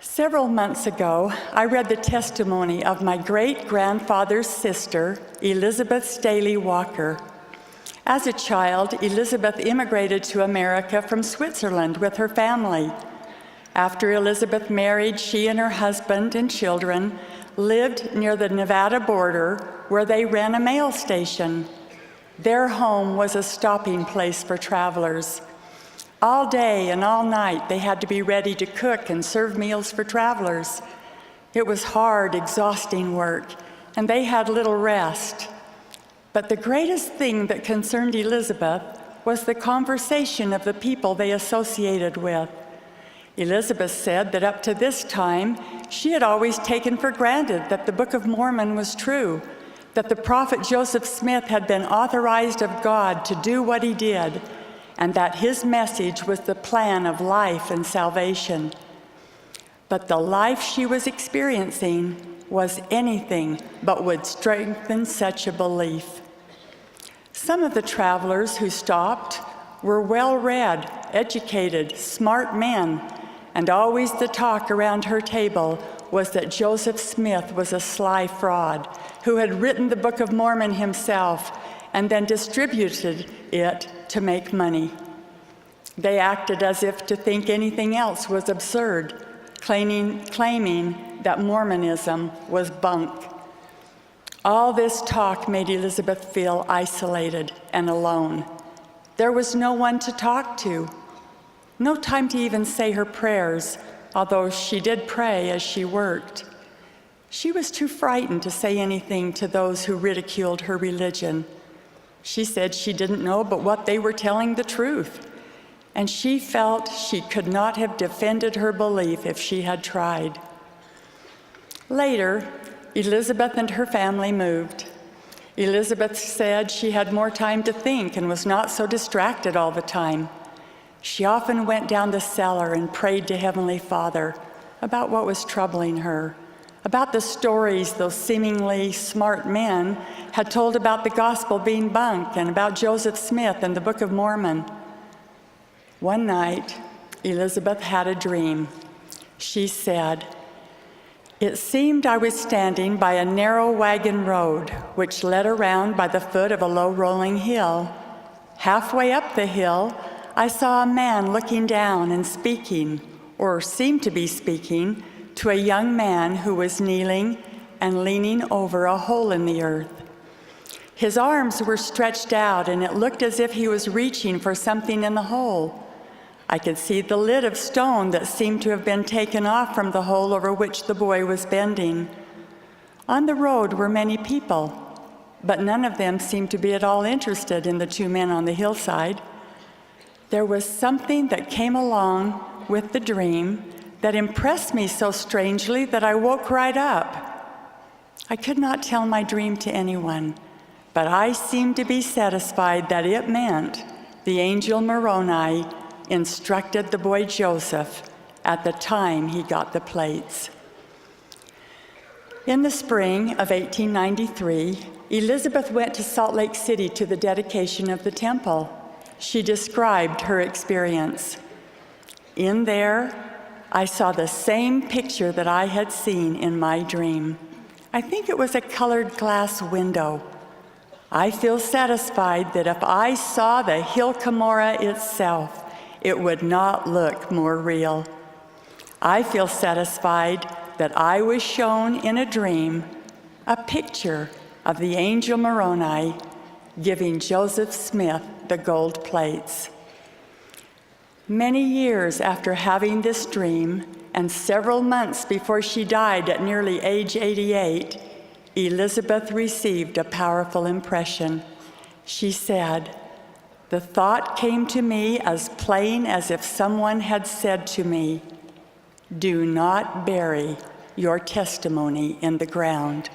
Several months ago, I read the testimony of my great-grandfather's sister, Elizabeth Staley Walker. As a child, Elizabeth immigrated to America from Switzerland with her family. After Elizabeth married, she and her husband and children lived near the Nevada border where they ran a mail station. Their home was a stopping place for travelers. All day and all night, they had to be ready to cook and serve meals for travelers. It was hard, exhausting work, and they had little rest. But the greatest thing that concerned Elizabeth was the conversation of the people they associated with. Elizabeth said that up to this time, she had always taken for granted that the Book of Mormon was true, that the prophet Joseph Smith had been authorized of God to do what he did, and that his message was the plan of life and salvation. But the life she was experiencing was anything but would strengthen such a belief. Some of the travelers who stopped were well-read, educated, smart men, and always the talk around her table was that Joseph Smith was a sly fraud who had written the Book of Mormon himself and then distributed it to make money. They acted as if to think anything else was absurd, claiming that Mormonism was bunk. All this talk made Elizabeth feel isolated and alone. There was no one to talk to, no time to even say her prayers, although she did pray as she worked. She was too frightened to say anything to those who ridiculed her religion. She said she didn't know but what they were telling the truth, and she felt she could not have defended her belief if she had tried. Later, Elizabeth and her family moved. Elizabeth said she had more time to think and was not so distracted all the time. She often went down the cellar and prayed to Heavenly Father about what was troubling her, about the stories those seemingly smart men had told about the gospel being bunk and about Joseph Smith and the Book of Mormon. One night, Elizabeth had a dream. She said, "It seemed I was standing by a narrow wagon road which led around by the foot of a low rolling hill. Halfway up the hill, I saw a man looking down and speaking, or seemed to be speaking, to a young man who was kneeling and leaning over a hole in the earth. His arms were stretched out, and it looked as if he was reaching for something in the hole. I could see the lid of stone that seemed to have been taken off from the hole over which the boy was bending. On the road were many people, but none of them seemed to be at all interested in the two men on the hillside. There was something that came along with the dream that impressed me so strangely that I woke right up. I could not tell my dream to anyone, but I seemed to be satisfied that it meant the angel Moroni instructed the boy Joseph at the time he got the plates." In the spring of 1893, Elizabeth went to Salt Lake City to the dedication of the temple. She described her experience. "In there, I saw the same picture that I had seen in my dream. I think it was a colored glass window. I feel satisfied that if I saw the Hill Cumorah itself, it would not look more real. I feel satisfied that I was shown in a dream a picture of the angel Moroni giving Joseph Smith the gold plates." Many years after having this dream, and several months before she died at nearly age 88, Elizabeth received a powerful impression. She said, "The thought came to me as plain as if someone had said to me, 'Do not bury your testimony in the ground.'"